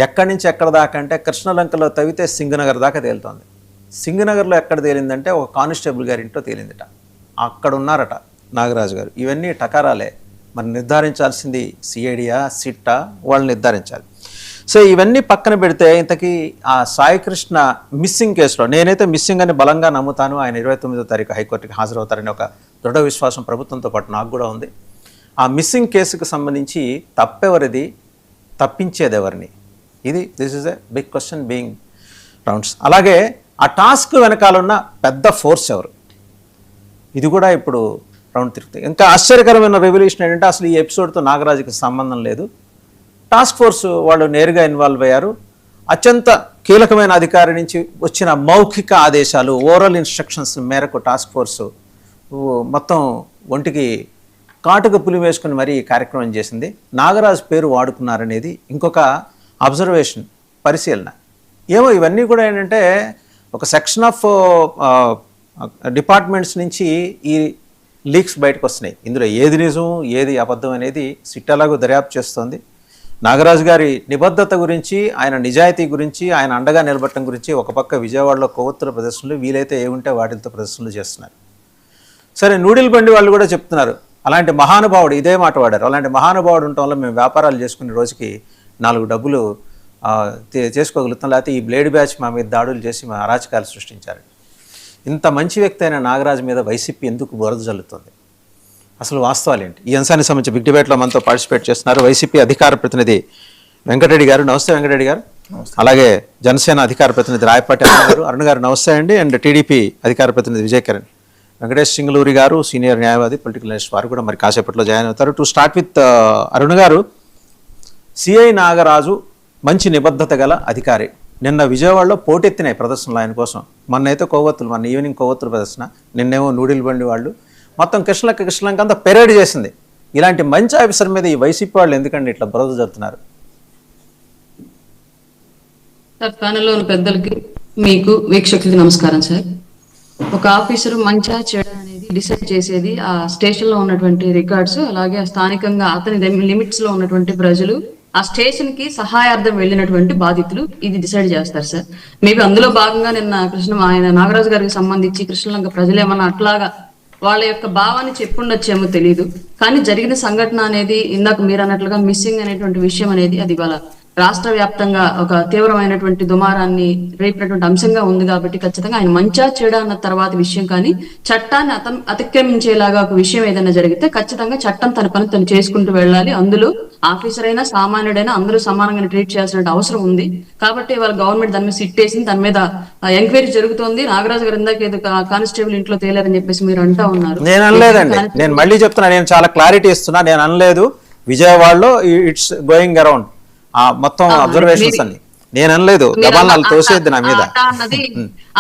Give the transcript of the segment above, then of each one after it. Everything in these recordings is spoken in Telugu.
ఎక్కడి నుంచి ఎక్కడ దాకా అంటే కృష్ణలంకలో తవ్వితే సింగనగర్ దాకా తేలుతోంది. సింగనగర్లో ఎక్కడ తేలిందంటే ఒక కానిస్టేబుల్ గారి ఇంట్లో తేలిందిట. అక్కడ ఉన్నారట నాగరాజు గారు. ఇవన్నీ టకారాలే. మరి నిర్ధారించాల్సింది సిఐడియా సిట్టా వాళ్ళు నిర్ధారించాలి. సో ఇవన్నీ పక్కన పెడితే ఇంతకీ ఆ సాయికృష్ణ మిస్సింగ్ కేసులో నేనైతే మిస్సింగ్ అని బలంగా నమ్ముతాను. ఆయన 29వ తారీఖు హైకోర్టుకి హాజరవుతారని ఒక దృఢ విశ్వాసం ప్రభుత్వంతో పాటు నాకు కూడా ఉంది. ఆ మిస్సింగ్ కేసుకు సంబంధించి తప్పెవరిది, తప్పించేది ఎవరిని, this is a big question being rounds. అలాగే ఆ టాస్క్ వెనకాలన్న పెద్ద ఫోర్స్ ఎవరు, ఇది కూడా ఇప్పుడు రౌండ్ తిరుగుతాయి. ఇంకా ఆశ్చర్యకరమైన రెవల్యూషన్ ఏంటంటే అసలు ఈ ఎపిసోడ్తో నాగరాజుకి సంబంధం లేదు. టాస్క్ ఫోర్స్ వాళ్ళు నేరుగా ఇన్వాల్వ్ అయ్యారు. అత్యంత కీలకమైన అధికారి నుంచి వచ్చిన మౌఖిక ఆదేశాలు, ఓరల్ ఇన్స్ట్రక్షన్స్ మేరకు టాస్క్ ఫోర్సు మొత్తం ఒంటికి కాటుక పులి వేసుకుని మరీ ఈ కార్యక్రమం చేసింది. నాగరాజు పేరు వాడుకున్నారనేది ఇంకొక అబ్జర్వేషన్, పరిశీలన. ఏమో ఇవన్నీ కూడా ఏంటంటే ఒక సెక్షన్ ఆఫ్ డిపార్ట్మెంట్స్ నుంచి ఈ లీక్స్ బయటకు వస్తున్నాయి. ఇందులో ఏది నిజం ఏది అబద్ధం అనేది సిట్టలాగూ దర్యాప్తు చేస్తోంది. నాగరాజు గారి నిబద్ధత గురించి, ఆయన నిజాయితీ గురించి, ఆయన అండగా నిలబడటం గురించి ఒక పక్క విజయవాడలో కొవ్వొత్తుల ప్రదర్శనలు, వీలైతే ఏముంటే వాటితో ప్రదర్శనలు చేస్తున్నారు. సరే, నూడిల్ బండి వాళ్ళు కూడా చెప్తున్నారు అలాంటి మహానుభావుడు, ఇదే మాట వాడారు, అలాంటి మహానుభావుడు ఉండటం వల్ల మేము వ్యాపారాలు చేసుకునే రోజుకి 4 డబ్బులు చేసుకోగలుగుతాం, లేకపోతే ఈ బ్లేడ్ బ్యాచ్ మా మీద దాడులు చేసి మా అరాచకాలు సృష్టించారు. ఇంత మంచి వ్యక్తి అయిన నాగరాజు మీద వైసీపీ ఎందుకు బురద జల్లుతుంది? అసలు వాస్తవాలు ఏంటి? ఈ అంశానికి సంబంధించి బిగ్ డిబేట్లో మనతో పార్టిసిపేట్ చేస్తున్నారు వైసీపీ అధికార ప్రతినిధి వెంకటరెడ్డి గారు. నమస్తే వెంకటరెడ్డి గారు. అలాగే జనసేన అధికార ప్రతినిధి రాయపాటి అరుణ్ గారు నమస్తే అండి. అండ్ టీడీపీ అధికార ప్రతినిధి విజయ్ కిరణ్. వెంకటేష్ సింగళూరి గారు సీనియర్ న్యాయవాది, పొలిటికల్ అనలిస్ట్, వారు కూడా మరి కాసేపట్లో జాయిన్ అవుతారు. టు స్టార్ట్ విత్ అరుణ్ గారు, సిఐ నాగరాజు మంచి నిబద్ధత గల అధికారి. నిన్న విజయవాడలో పోటెత్తినాయి ప్రదర్శనలు ఆయన కోసం. మొన్నైతే కొవ్వొత్తులు, మొన్న ఈవినింగ్ కొవ్వొత్తుల ప్రదర్శన, నిన్నేమో నూడిల్ బండి వాళ్ళు, మొత్తం కృష్ణలంక అంతా పెరేడ్ చేసింది. ఇలాంటి మంచి ఆఫీసర్ మీద ఈ వైసీపీ వాళ్ళు ఎందుకండి ఇట్లా బురద జరుగుతున్నారు? ప్యానెల్లో ఉన్న పెద్దలకి, మీకు వీక్షకులకి నమస్కారం సార్. ఒక ఆఫీసర్ మంచా చెడ అనేది డిసైడ్ చేసేది ఆ స్టేషన్ లో ఉన్నటువంటి రికార్డ్స్, అలాగే స్థానికంగా అతని లిమిట్స్ లో ఉన్నటువంటి ప్రజలు, ఆ స్టేషన్ కి సహాయార్థం వెళ్ళినటువంటి బాధితులు ఇది డిసైడ్ చేస్తారు సార్. మేబీ అందులో భాగంగా నిన్న ఆయన నాగరాజు గారికి సంబంధించి కృష్ణలంక ప్రజలు ఏమన్నా అట్లాగా వాళ్ళ యొక్క భావాన్ని చెప్పుండొచ్చేమో తెలియదు. కానీ జరిగిన సంఘటన అనేది ఇందాక మీరు అన్నట్లుగా మిస్సింగ్ అనేటువంటి విషయం అనేది అది వాళ్ళ రాష్ట్ర వ్యాప్తంగా ఒక తీవ్రమైనటువంటి దుమారాన్ని రేపినటువంటి అంశంగా ఉంది. కాబట్టి ఖచ్చితంగా ఆయన మంచా చెడా అన్న తర్వాత విషయం, కానీ చట్టాన్ని అతిక్రమించేలాగా ఒక విషయం ఏదైనా జరిగితే ఖచ్చితంగా చట్టం తన పని తను చేసుకుంటూ వెళ్ళాలి. అందులో ఆఫీసర్ అయినా సామాన్యుడైనా అందరూ సమానంగా ట్రీట్ చేయాల్సిన అవసరం ఉంది. కాబట్టి వాళ్ళ గవర్నమెంట్ దాని మీద సిట్ వేసింది, దాని మీద ఎంక్వైరీ జరుగుతోంది. నాగరాజు గారు ఇందాక ఏదో కానిస్టేబుల్ ఇంట్లో తేలారని చెప్పేసి మీరు అంటా ఉన్నారు. నేను అనలేదండి, నేను మళ్ళీ చెప్తున్నా, నేను చాలా క్లారిటీ ఇస్తున్నా, నేను అనలేదు. విజయవాడలో ఇట్స్ గోయింగ్ అరౌండ్ ఆ మొత్తం అబ్జర్వేషన్స్ అన్ని నేను అనలేదు. గబాలను తోసేద్ది నా మీద.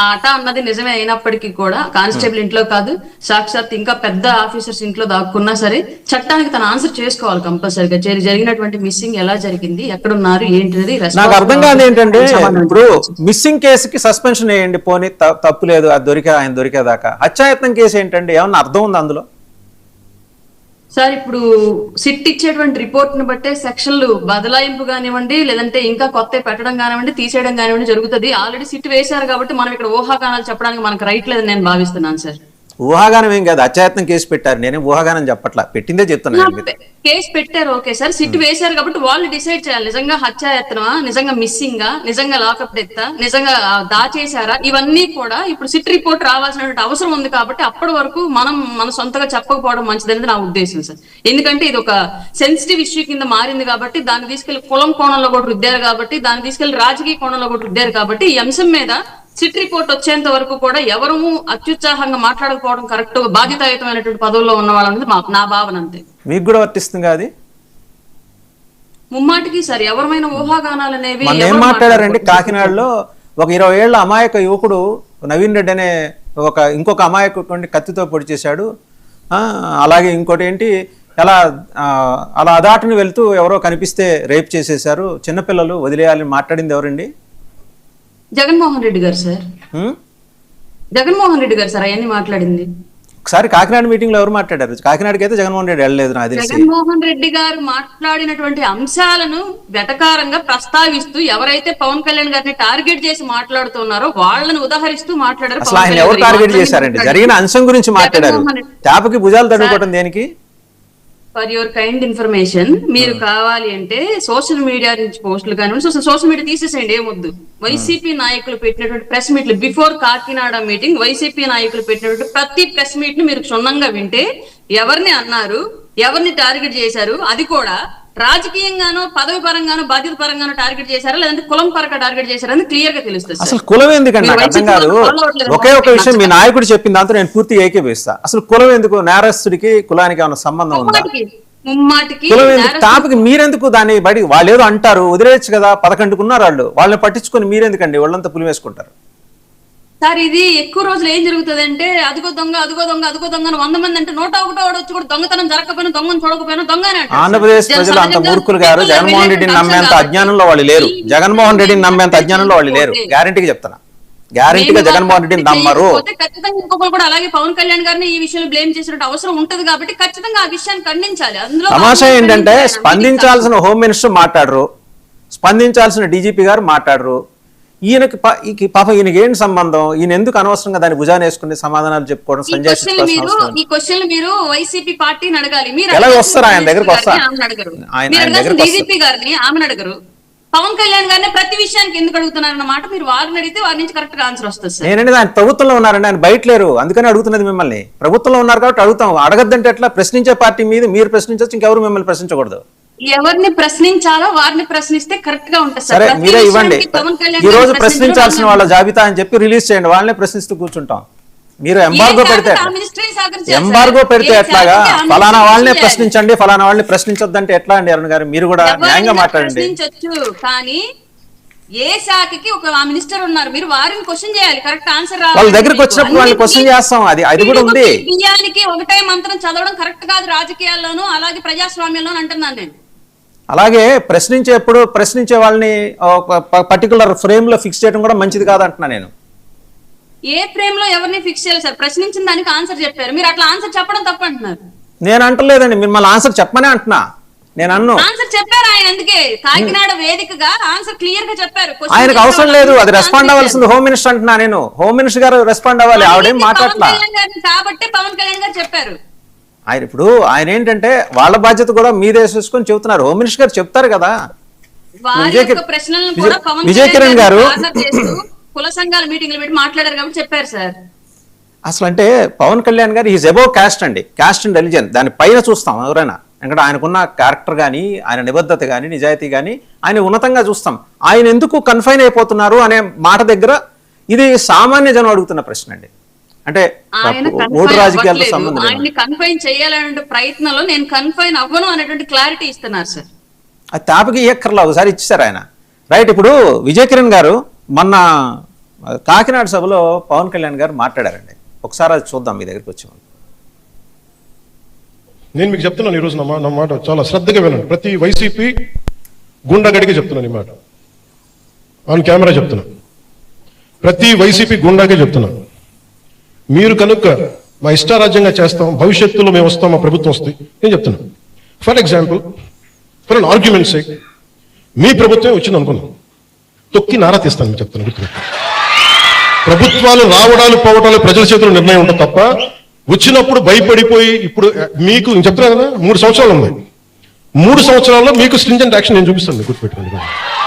ఆట అన్నది నిజమే అయినప్పటికీ కూడా కానిస్టేబుల్ ఇంట్లో కాదు, సాక్షాత్ ఇంకా పెద్ద ఆఫీసర్స్ ఇంట్లో దాక్కున్నా సరే చట్టానికి తన ఆన్సర్ చేసుకోవాలి కంపల్సరీగా. జరిగినటువంటి మిస్సింగ్ ఎలా జరిగింది, ఎక్కడున్నారు, ఏంటిది నాకు అర్థం కాదు. ఏంటంటే ఇప్పుడు మిస్సింగ్ కేసుకి సస్పెన్షన్ వేయండి, పోనీ తప్పు లేదు, అది ఆయన దొరికేదాకా. హత్యాయత్నం కేసు ఏంటండి, ఏమన్నా అర్థం ఉంది అందులో? సార్, ఇప్పుడు సిట్ ఇచ్చేటువంటి రిపోర్ట్ ను బట్టే సెక్షన్లు బదలాయింపు కానివ్వండి, లేదంటే ఇంకా కొత్త పెట్టడం కానివ్వండి, తీసేయడం కానివ్వండి జరుగుతుంది. ఆల్రెడీ సిట్ వేశారు కాబట్టి మనం ఇక్కడ ఊహాగానాలు చెప్పడానికి మనకు రైట్ లేదని నేను భావిస్తున్నాను సార్. ఊహాగానం ఏం కాదు, అత్యాయత్నం కేసు పెట్టారు. నేనే ఊహాగానం చెప్పట్లా, పెట్టిందే చెప్తున్నాను. కేసు పెట్టారు, ఓకే సార్. సిట్ వేశారు కాబట్టి వాళ్ళు డిసైడ్ చేయాలి, నిజంగా హత్యాయత్నమా, నిజంగా మిస్సింగ్, నిజంగా లాకప్ డెత్, నిజంగా దాచేశారా, ఇవన్నీ కూడా ఇప్పుడు సిట్ రిపోర్ట్ రావాల్సినటువంటి అవసరం ఉంది. కాబట్టి అప్పటి వరకు మన సొంతగా చెప్పకపోవడం మంచిదనేది నా ఉద్దేశం సార్. ఎందుకంటే ఇది ఒక సెన్సిటివ్ ఇష్యూ కింద మారింది కాబట్టి, దాన్ని తీసుకెళ్లి కులం కోణంలో కూడా రుద్దారు కాబట్టి, దాన్ని తీసుకెళ్లి రాజకీయ కోణంలో కూడా రుద్దారు కాబట్టి, ఈ అంశం మీద సిట్ రిపోర్ట్ వచ్చేంత వరకు కూడా ఎవరు అత్యుత్సాహంగా మాట్లాడకపోవడం కరెక్ట్. బాధ్యతాయుతమైనటువంటి పదవుల్లో ఉన్న వాళ్ళనేది నా భావన. అంతే. మీకు కూడా వర్తిస్తుంది అది ముమ్మాటికి సార్. ఎవరైనా ఊహాగానాలు అనేవి ఏం మాట్లాడారండి? కాకినాడలో ఒక 20 ఏళ్ల అమాయక యువకుడు నవీన్ రెడ్డి అనే ఇంకొక అమాయకుడిని కత్తితో పొడి చేశాడు. అలాగే ఇంకోటి ఏంటి, అలా అదాటుని వెళ్తూ ఎవరో కనిపిస్తే రేప్ చేసేశారు, చిన్నపిల్లలు వదిలేయాలని మాట్లాడింది ఎవరండి? జగన్మోహన్ రెడ్డి గారు సార్. జగన్మోహన్ రెడ్డి గారు సార్ అవన్నీ మాట్లాడింది. ఒకసారి కాకినాడ మీటింగ్ లో ఎవరు మాట్లాడారు? కాకినాడకి అయితే జగన్మోహన్ రెడ్డి వెళ్ళలేదు నాకు తెలిసి. జగన్మోహన్ రెడ్డి గారు మాట్లాడినటువంటి అంశాలను వెటకారంగా ప్రస్తావిస్తూ ఎవరైతే పవన్ కళ్యాణ్ గారిని టార్గెట్ చేసి మాట్లాడుతున్నారో వాళ్ళని ఉదాహరిస్తూ మాట్లాడారు. అసలు ఆయన ఎవరు టార్గెట్ చేశారండి? జరిగిన అంశం గురించి మాట్లాడారు. ట్యాప్కి భుజాలు తడుకోవడం దేనికి? ఫర్ యువర్ కైండ్ ఇన్ఫర్మేషన్, మీరు కావాలి అంటే సోషల్ మీడియా నుంచి పోస్టులు కానివ్వండి, సోషల్ మీడియా తీసేసేయండి, ఏమొద్దు. వైసీపీ నాయకులు పెట్టినటువంటి ప్రెస్ మీట్లు, బిఫోర్ కాకినాడ మీటింగ్ వైసీపీ నాయకులు పెట్టినటువంటి ప్రతి ప్రెస్ మీట్ ని మీరు క్షుణ్ణంగా వింటే ఎవరిని అన్నారు, ఎవరిని టార్గెట్ చేశారు, అది కూడా రాజకీయంగానో పదవి పరంగానో బాధ్యత పరంగానో టార్గెట్ చేశారా లేదంటే కులం పరంగా టార్గెట్ చేశారా అని క్లియర్ గా తెలుస్తుంది. అసలు కులం ఎందుకండి నాకు అర్థం కాదు. ఒకే ఒక విషయం మీ నాయకుడు చెప్పిన దాంతో నేను పూర్తిగా ఏకీభవిస్తా. అసలు కులం ఎందుకు? నేరస్తుడికి కులానికి ఏమైనా సంబంధం ఉందా? కులం ఎందుకు? టాపిక్ మీరెందుకు దాన్ని బయటికి? వాళ్ళు ఏదో అంటారు, వదిలేయచ్చు కదా. 11కు ఉన్నారు వాళ్ళని పట్టించుకొని మీరెందుకండి వాళ్ళంతా పులి వేసుకుంటారు? సార్ ఇది ఎక్కువ రోజులు ఏం జరుగుతుంది అంటే అదిగో దొంగ అదిగో దొంగ అదిగో దొంగ 100 మంది అంటే 101 వచ్చి కూడా దొంగతనం జరగకపోయినా దొంగను చూడకపోయినా దొంగనే అంటారు. ఆంధ్రప్రదేశ్ ప్రజలు అంత మూర్ఖులు గారు. జగన్మోహన్ రెడ్డిని నమ్మేంత అజ్ఞానంలో వాళ్ళు లేరు. జగన్మోహన్ రెడ్డిని నమ్మేంత అజ్ఞానంలో వాళ్ళు లేరు. గ్యారంటీగా చెప్తున్నా, గ్యారంటీగా జగన్మోహన్ రెడ్డిని నమ్మరు. ఖచ్చితంగా ఇంకొకరు కూడా అలాగే పవన్ కళ్యాణ్ గారిని ఈ విషయంలో బ్లేమ్ చేసినట్టు అవసరం ఉంటది కాబట్టి ఖచ్చితంగా ఆ విషయాన్ని ఖండించాలి. అందులో తమాషా ఏంటంటే స్పందించాల్సిన హోమ్ మినిస్టర్ మాట్లాడరు, స్పందించాల్సిన డీజీపీ గారు మాట్లాడరు. పాప ఈయనకి ఏంటి సంబంధం? ఈయన ఎందుకు అనవసరంగా దాన్ని భుజాన్ని వేసుకుని సమాధానాలు చెప్పుకోవడం? ఈ క్వశ్చన్ మీరు వైసీపీ పార్టీని అడగాలి. మీరు ఎలా వస్తారు ఆయన దగ్గరకు? వస్తారు డీజీపీ గారిని, ఆమెను అడగరు. పవన్ కళ్యాణ్ గారిని ప్రతి విషయానికి ఎందుకు అడుగుతున్నారన్న మాట మీరు వారిని అడిగితే వారి నుంచి కరెక్ట్ గా ఆన్సర్ వస్తుంది. నేనండి ఆయన ప్రభుత్వంలో ఉన్నారండి, ఆయన బయట లేరు, అందుకని అడుగుతున్నది మిమ్మల్ని. ప్రభుత్వంలో ఉన్నారు కాబట్టి అడుగుతాం. అడగద్దంటే ఎట్లా? ప్రశ్నించే పార్టీ మీద మీరు ప్రశ్నించవచ్చు, ఇంకెవరు మిమ్మల్ని ప్రశ్నించకూడదు. ఎవరిని ప్రశ్నించాలో వారిని ప్రశ్నిస్తే కరెక్ట్ గా ఉంటుంది. సరే మీరే ఇవ్వండి. ఈ రోజు ప్రశ్నించాల్సిన వాళ్ళ జాబితా అని చెప్పి రిలీజ్ చేయండి, వాళ్ళనే ప్రశ్నిస్తూ కూర్చుంటాం. మీరు ఎంబార్గో పెడితే ఎట్లాగా? ఫలానా వాళ్ళనే ప్రశ్నించండి, ఫలానా వాళ్ళని ప్రశ్నించొద్దంటే ఎట్లా అండి? అరుణ్ గారు మీరు కూడా న్యాయంగా మాట్లాడండి. కానీ ఏ శాఖకి ఒక మినిస్టర్ ఉన్నారు, మీరు వారిని క్వశ్చన్ చేయాలి, కరెక్ట్ ఆన్సర్ వాళ్ళ దగ్గరికి వచ్చినప్పుడు వాళ్ళని క్వశ్చన్ చేస్తాం. అది కూడా ఉంది. బియ్యానికి ఒకటే మంత్రం చదవడం కరెక్ట్ కాదు రాజకీయాల్లోనూ అలాగే ప్రజాస్వామ్యంలోనూ అంటున్నాను నేను. అలాగే ప్రశ్నించే వాళ్ళని పర్టికులర్ ఫ్రేమ్ లో ఫిక్స్ చేయడం కూడా మంచిది కాదంటున్నా నేను. ఏ ఫ్రేమ్ లో ఎవరిని ఫిక్స్ చేయాలి సార్? ప్రశ్నించిన దానికి ఆన్సర్ చెప్పారు, మీరు అట్లా ఆన్సర్ చెప్పడం తప్పు అంటున్నారు. నేను అంటలేదండి, మిమ్మల్ని ఆన్సర్ చెప్పమనే అంటున్నా. నేను అన్ను ఆన్సర్ చెప్పారు ఆయన, అందుకే కాకినాడ వేదికగా ఆన్సర్ క్లియర్ గా చెప్పారు. ఆయనకు అవసరం లేదు, అది రెస్పాండ్ అవ్వాల్సింది హోమ్ మినిస్టర్ అంటున్నా నేను. హోమ్ మినిస్టర్ గారు రెస్పాండ్ అవ్వాలి, ఆవిడేం మాట్లాడలా కాబట్టి పవన్ కళ్యాణ్ గారు చెప్పారు. ఆయన ఇప్పుడు ఆయన ఏంటంటే వాళ్ళ బాధ్యత కూడా మీదే చూసుకొని చెబుతున్నారు. హోమ్ మినిస్టర్ గారు చెప్తారు కదా. విజయ్ కిరణ్ గారు కుల సంఘాల మీటింగ్లు పెట్టి మాట్లాడారు కాబట్టి చెప్పారు సార్. అసలు అంటే పవన్ కళ్యాణ్ గారు ఈజ్ అబౌవ్ కాస్ట్ అండి, కాస్ట్ అండ్ రిలీజియన్. దాని పైన చూస్తాం ఎవరైనా, ఎందుకంటే ఆయనకున్న క్యారెక్టర్ కానీ, ఆయన నిబద్ధత కానీ, నిజాయితీ కానీ ఆయన ఉన్నతంగా చూస్తాం. ఆయన ఎందుకు కన్ఫైన్ అయిపోతున్నారు అనే మాట దగ్గర ఇది సామాన్య జనం అడుగుతున్న ప్రశ్న అండి. అంటే ఓటు రాజకీయాలతో సంబంధం ఆయన్ని కన్ఫైన్ చేయాలనే ప్రయత్నంలో నేను కన్ఫైన్ అవ్వను అనేటువంటి క్లారిటీ ఇస్తున్నారు సార్. అది తాపకి ఎక్కర్లా ఒకసారి ఇచ్చారు ఆయన. రైట్. ఇప్పుడు విజయ్ కిరణ్ గారు మొన్న కాకినాడ సభలో పవన్ కళ్యాణ్ గారు మాట్లాడారండి. ఒకసారి అది చూద్దాం మీ దగ్గరికి వచ్చి. నేను మీకు చెప్తున్నాను ఈరోజు నా మాట చాలా శ్రద్ధగా వినండి. ప్రతి వైసీపీ గుండాగడికి చెప్తున్నాను ఈ మాట, ఆన్ కెమెరా చెప్తున్నాను. ప్రతి వైసీపీ గుండాకే చెప్తున్నాను, మీరు కనుక మా ఇష్టారాజ్యంగా చేస్తాం, భవిష్యత్తులో మేము వస్తాం, మా ప్రభుత్వం వస్తుంది నేను చెప్తున్నాను. For example, for an argument sake మీ ప్రభుత్వమే వచ్చింది అనుకున్నాం, తొక్కి నారా తీస్తాను మీకు చెప్తాను. గుర్తుపెట్టు, ప్రభుత్వాలు రావడాలు పోవడాలు ప్రజల చేతుల్లో నిర్ణయం ఉంటుంది తప్ప వచ్చినప్పుడు భయపడిపోయి. ఇప్పుడు మీకు చెప్తున్నా కదా, 3 సంవత్సరాలు ఉన్నాయి. 3 సంవత్సరాల్లో మీకు స్ట్రింజెంట్ యాక్షన్ నేను చూపిస్తాను, గుర్తుపెట్టుకోండి.